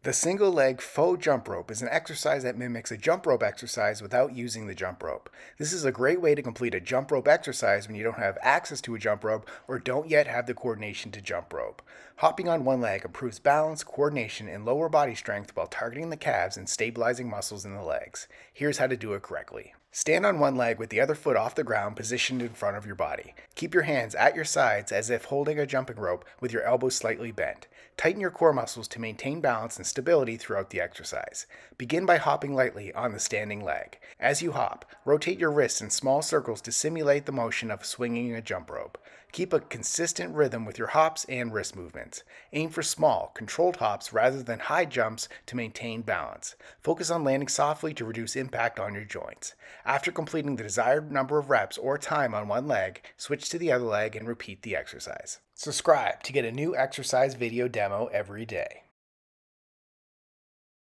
The single leg faux jump rope is an exercise that mimics a jump rope exercise without using the jump rope. This is a great way to complete a jump rope exercise when you don't have access to a jump rope or don't yet have the coordination to jump rope. Hopping on one leg improves balance, coordination, and lower body strength while targeting the calves and stabilizing muscles in the legs. Here's how to do it correctly. Stand on one leg with the other foot off the ground positioned in front of your body. Keep your hands at your sides as if holding a jumping rope with your elbows slightly bent. Tighten your core muscles to maintain balance and stability throughout the exercise. Begin by hopping lightly on the standing leg. As you hop, rotate your wrists in small circles to simulate the motion of swinging a jump rope. Keep a consistent rhythm with your hops and wrist movements. Aim for small, controlled hops rather than high jumps to maintain balance. Focus on landing softly to reduce impact on your joints. After completing the desired number of reps or time on one leg, switch to the other leg and repeat the exercise. Subscribe to get a new exercise video demo every day.